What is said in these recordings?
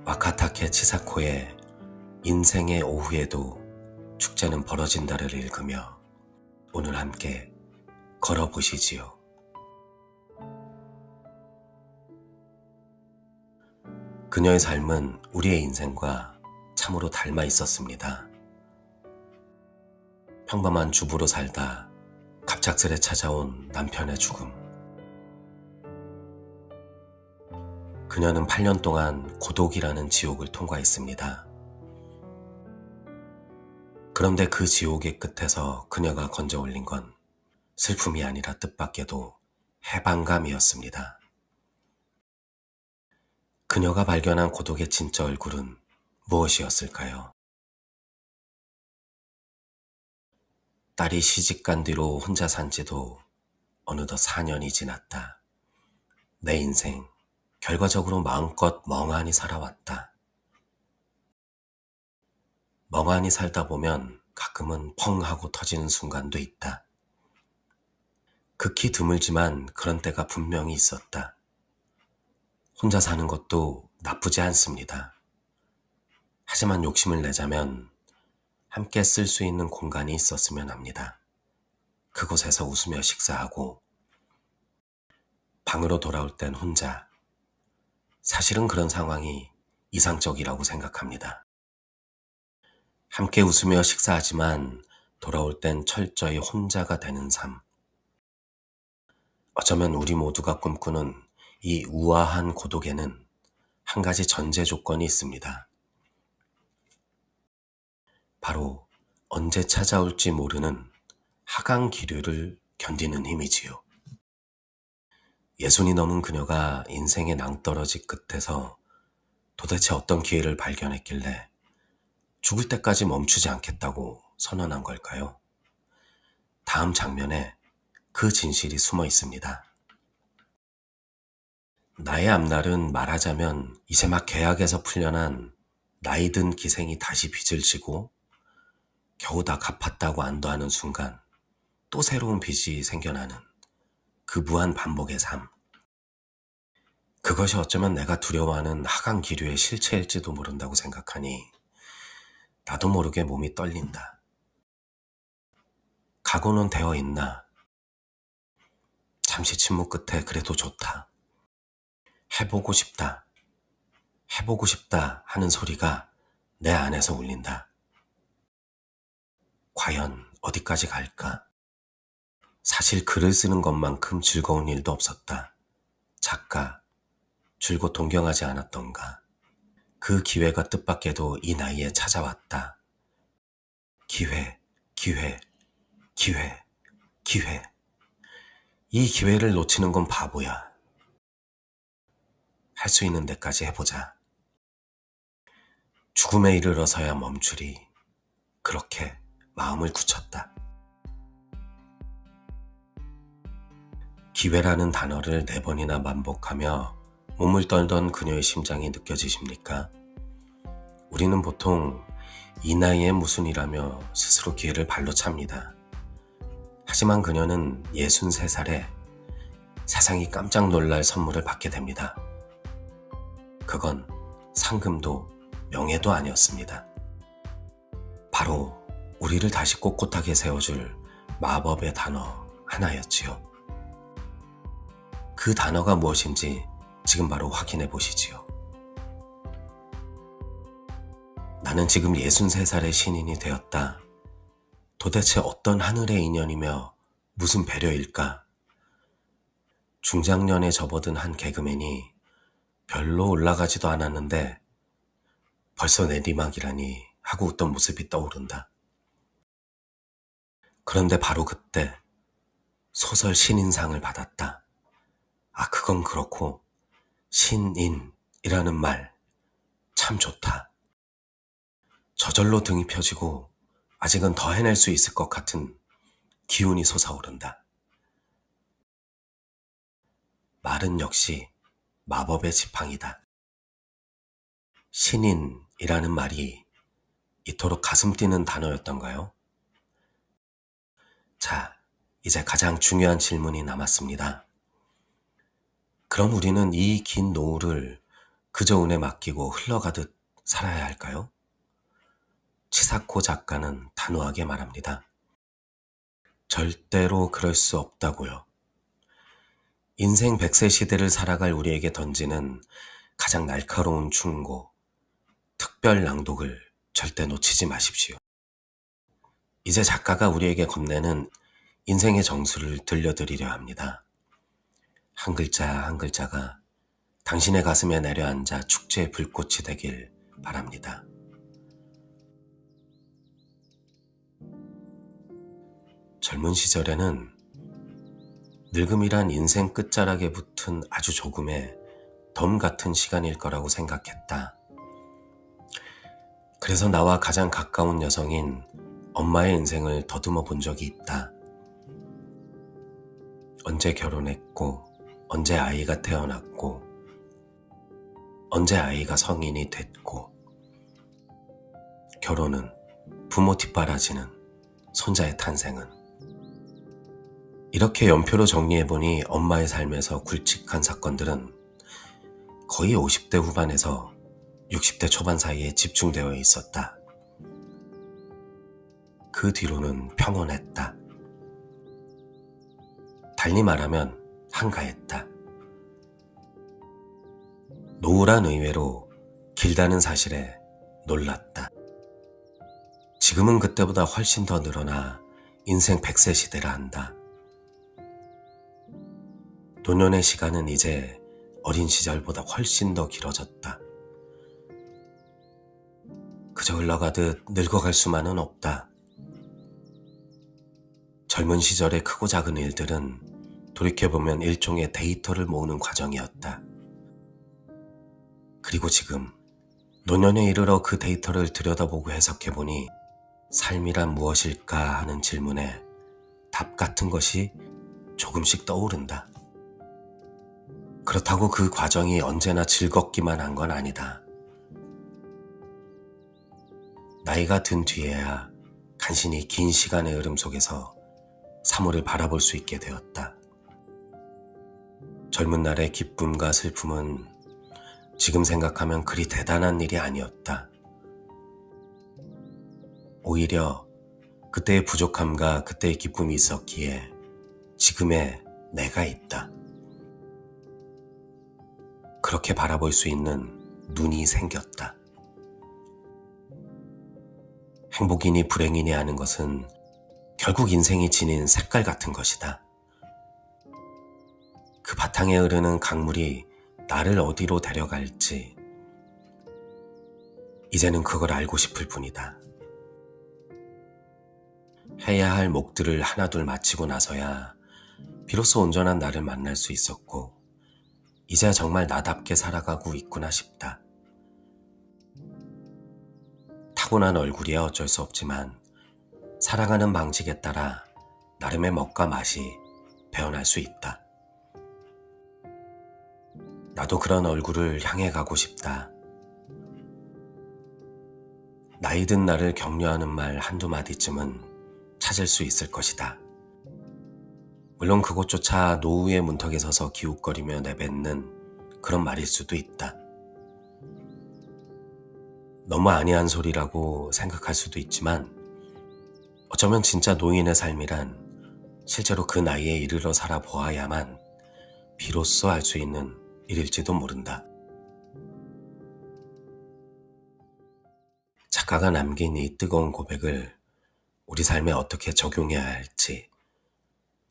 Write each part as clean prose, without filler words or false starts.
와카타케 치사코의 인생의 오후에도 축제는 벌어진다를 읽으며 오늘 함께 걸어보시지요. 그녀의 삶은 우리의 인생과 참으로 닮아 있었습니다. 평범한 주부로 살다 갑작스레 찾아온 남편의 죽음. 그녀는 8년 동안 고독이라는 지옥을 통과했습니다. 그런데 그 지옥의 끝에서 그녀가 건져 올린 건 슬픔이 아니라 뜻밖에도 해방감이었습니다. 그녀가 발견한 고독의 진짜 얼굴은 무엇이었을까요? 딸이 시집간 뒤로 혼자 산 지도 어느덧 4년이 지났다. 내 인생 결과적으로 마음껏 멍하니 살아왔다. 멍하니 살다 보면 가끔은 펑 하고 터지는 순간도 있다. 극히 드물지만 그런 때가 분명히 있었다. 혼자 사는 것도 나쁘지 않습니다. 하지만 욕심을 내자면 함께 쓸 수 있는 공간이 있었으면 합니다. 그곳에서 웃으며 식사하고 방으로 돌아올 땐 혼자. 사실은 그런 상황이 이상적이라고 생각합니다. 함께 웃으며 식사하지만 돌아올 땐 철저히 혼자가 되는 삶. 어쩌면 우리 모두가 꿈꾸는 이 우아한 고독에는 한 가지 전제 조건이 있습니다. 바로 언제 찾아올지 모르는 하강 기류를 견디는 힘이지요. 60이 넘은 그녀가 인생의 낭떠러지 끝에서 도대체 어떤 기회를 발견했길래 죽을 때까지 멈추지 않겠다고 선언한 걸까요? 다음 장면에 그 진실이 숨어 있습니다. 나의 앞날은 말하자면 이제 막 계약에서 풀려난 나이 든 기생이 다시 빚을 지고 겨우 다 갚았다고 안도하는 순간 또 새로운 빚이 생겨나는 그 무한 반복의 삶. 그것이 어쩌면 내가 두려워하는 하강 기류의 실체일지도 모른다고 생각하니 나도 모르게 몸이 떨린다. 각오는 되어 있나? 잠시 침묵 끝에 그래도 좋다. 해보고 싶다. 해보고 싶다 하는 소리가 내 안에서 울린다. 과연 어디까지 갈까? 사실 글을 쓰는 것만큼 즐거운 일도 없었다. 작가, 줄곧 동경하지 않았던가. 그 기회가 뜻밖에도 이 나이에 찾아왔다. 기회, 기회, 기회, 기회. 이 기회를 놓치는 건 바보야. 할 수 있는 데까지 해보자. 죽음에 이르러서야 멈추리. 그렇게 마음을 굳혔다. 기회라는 단어를 4번이나 반복하며 몸을 떨던 그녀의 심장이 느껴지십니까? 우리는 보통 이 나이에 무슨 일하며 스스로 기회를 발로 찹니다. 하지만 그녀는 63살에 세상이 깜짝 놀랄 선물을 받게 됩니다. 그건 상금도 명예도 아니었습니다. 바로 우리를 다시 꼿꼿하게 세워줄 마법의 단어 하나였지요. 그 단어가 무엇인지 지금 바로 확인해 보시지요. 나는 지금 63살의 신인이 되었다. 도대체 어떤 하늘의 인연이며 무슨 배려일까? 중장년에 접어든 한 개그맨이 별로 올라가지도 않았는데 벌써 내리막이라니 하고 웃던 모습이 떠오른다. 그런데 바로 그때 소설 신인상을 받았다. 아, 그건 그렇고 신인이라는 말 참 좋다. 저절로 등이 펴지고 아직은 더 해낼 수 있을 것 같은 기운이 솟아오른다. 말은 역시 마법의 지팡이다. 신인이라는 말이 이토록 가슴 뛰는 단어였던가요? 자, 이제 가장 중요한 질문이 남았습니다. 그럼 우리는 이 긴 노후를 그저 운에 맡기고 흘러가듯 살아야 할까요? 치사코 작가는 단호하게 말합니다. 절대로 그럴 수 없다고요. 인생 100세 시대를 살아갈 우리에게 던지는 가장 날카로운 충고, 특별 낭독을 절대 놓치지 마십시오. 이제 작가가 우리에게 건네는 인생의 정수를 들려드리려 합니다. 한 글자 한 글자가 당신의 가슴에 내려앉아 축제의 불꽃이 되길 바랍니다. 젊은 시절에는 늙음이란 인생 끝자락에 붙은 아주 조금의 덤 같은 시간일 거라고 생각했다. 그래서 나와 가장 가까운 여성인 엄마의 인생을 더듬어 본 적이 있다. 언제 결혼했고, 언제 아이가 태어났고, 언제 아이가 성인이 됐고, 결혼은, 부모 뒷바라지는, 손자의 탄생은. 이렇게 연표로 정리해보니 엄마의 삶에서 굵직한 사건들은 거의 50대 후반에서 60대 초반 사이에 집중되어 있었다. 그 뒤로는 평온했다. 달리 말하면 한가했다. 노후란 의외로 길다는 사실에 놀랐다. 지금은 그때보다 훨씬 더 늘어나 인생 100세 시대라 한다. 노년의 시간은 이제 어린 시절보다 훨씬 더 길어졌다. 그저 흘러가듯 늙어갈 수만은 없다. 젊은 시절의 크고 작은 일들은 돌이켜보면 일종의 데이터를 모으는 과정이었다. 그리고 지금 노년에 이르러 그 데이터를 들여다보고 해석해보니 삶이란 무엇일까 하는 질문에 답 같은 것이 조금씩 떠오른다. 그렇다고 그 과정이 언제나 즐겁기만 한 건 아니다. 나이가 든 뒤에야 간신히 긴 시간의 흐름 속에서 사물을 바라볼 수 있게 되었다. 젊은 날의 기쁨과 슬픔은 지금 생각하면 그리 대단한 일이 아니었다. 오히려 그때의 부족함과 그때의 기쁨이 있었기에 지금의 내가 있다. 그렇게 바라볼 수 있는 눈이 생겼다. 행복이니 불행이니 하는 것은 결국 인생이 지닌 색깔 같은 것이다. 그 바탕에 흐르는 강물이 나를 어디로 데려갈지 이제는 그걸 알고 싶을 뿐이다. 해야 할 목들을 하나둘 마치고 나서야 비로소 온전한 나를 만날 수 있었고 이제야 정말 나답게 살아가고 있구나 싶다. 타고난 얼굴이야 어쩔 수 없지만 살아가는 방식에 따라 나름의 멋과 맛이 배어날 수 있다. 나도 그런 얼굴을 향해 가고 싶다. 나이 든 나를 격려하는 말 한두 마디쯤은 찾을 수 있을 것이다. 물론 그것조차 노후의 문턱에 서서 기웃거리며 내뱉는 그런 말일 수도 있다. 너무 아니한 소리라고 생각할 수도 있지만 어쩌면 진짜 노인의 삶이란 실제로 그 나이에 이르러 살아보아야만 비로소 알 수 있는 일일지도 모른다. 작가가 남긴 이 뜨거운 고백을 우리 삶에 어떻게 적용해야 할지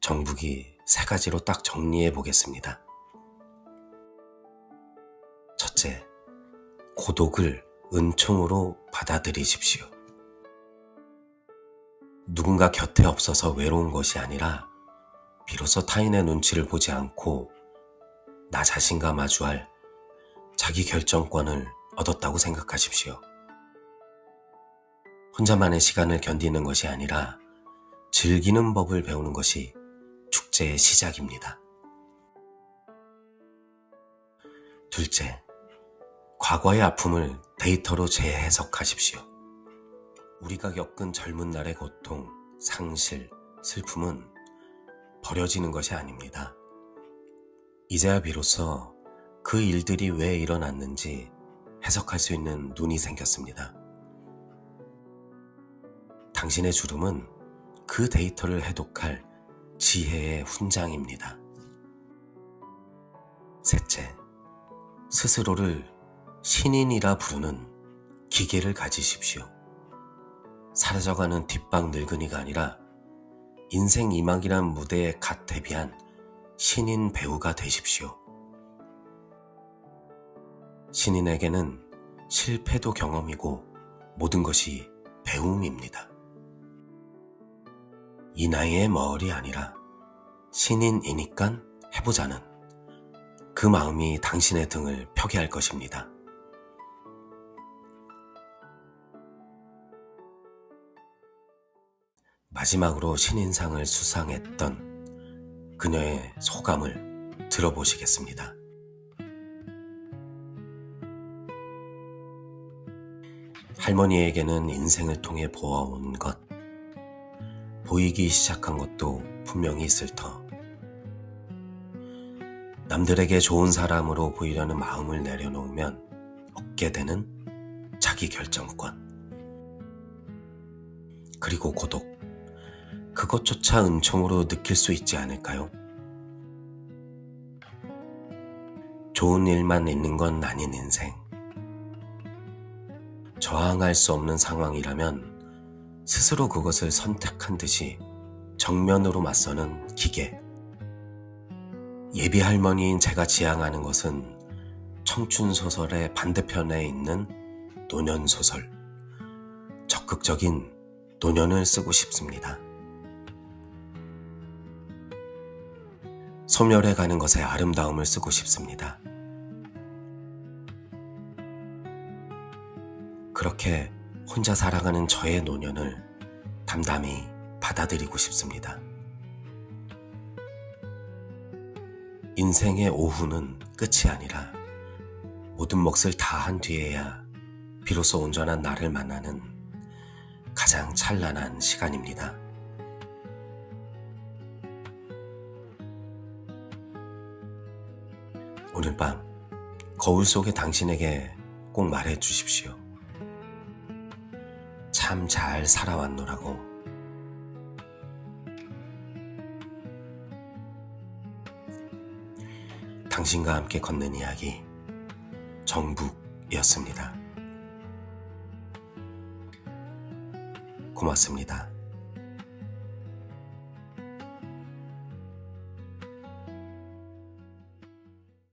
정북이 3가지로 딱 정리해 보겠습니다. 첫째, 고독을 은총으로 받아들이십시오. 누군가 곁에 없어서 외로운 것이 아니라 비로소 타인의 눈치를 보지 않고 나 자신과 마주할 자기 결정권을 얻었다고 생각하십시오. 혼자만의 시간을 견디는 것이 아니라 즐기는 법을 배우는 것이 축제의 시작입니다. 둘째, 과거의 아픔을 데이터로 재해석하십시오. 우리가 겪은 젊은 날의 고통, 상실, 슬픔은 버려지는 것이 아닙니다. 이제야 비로소 그 일들이 왜 일어났는지 해석할 수 있는 눈이 생겼습니다. 당신의 주름은 그 데이터를 해독할 지혜의 훈장입니다. 셋째, 스스로를 신인이라 부르는 기계를 가지십시오. 사라져가는 뒷방 늙은이가 아니라 인생 이막이란 무대에 갓 데뷔한 신인 배우가 되십시오. 신인에게는 실패도 경험이고 모든 것이 배움입니다. 이 나이의 머리 아니라 신인이니깐 해보자는 그 마음이 당신의 등을 펴게 할 것입니다. 마지막으로 신인상을 수상했던 그녀의 소감을 들어보시겠습니다. 할머니에게는 인생을 통해 보아온 것, 보이기 시작한 것도 분명히 있을 터. 남들에게 좋은 사람으로 보이려는 마음을 내려놓으면 얻게 되는 자기 결정권. 그리고 고독. 그것조차 은총으로 느낄 수 있지 않을까요? 좋은 일만 있는 건 아닌 인생. 저항할 수 없는 상황이라면 스스로 그것을 선택한 듯이 정면으로 맞서는 기계. 예비 할머니인 제가 지향하는 것은 청춘 소설의 반대편에 있는 노년 소설. 적극적인 노년을 쓰고 싶습니다. 소멸해 가는 것의 아름다움을 쓰고 싶습니다. 그렇게 혼자 살아가는 저의 노년을 담담히 받아들이고 싶습니다. 인생의 오후는 끝이 아니라 모든 몫을 다한 뒤에야 비로소 온전한 나를 만나는 가장 찬란한 시간입니다. 오늘 밤 거울 속의 당신에게 꼭 말해 주십시오. 참 잘 살아왔노라고. 당신과 함께 걷는 이야기 정북이었습니다. 고맙습니다.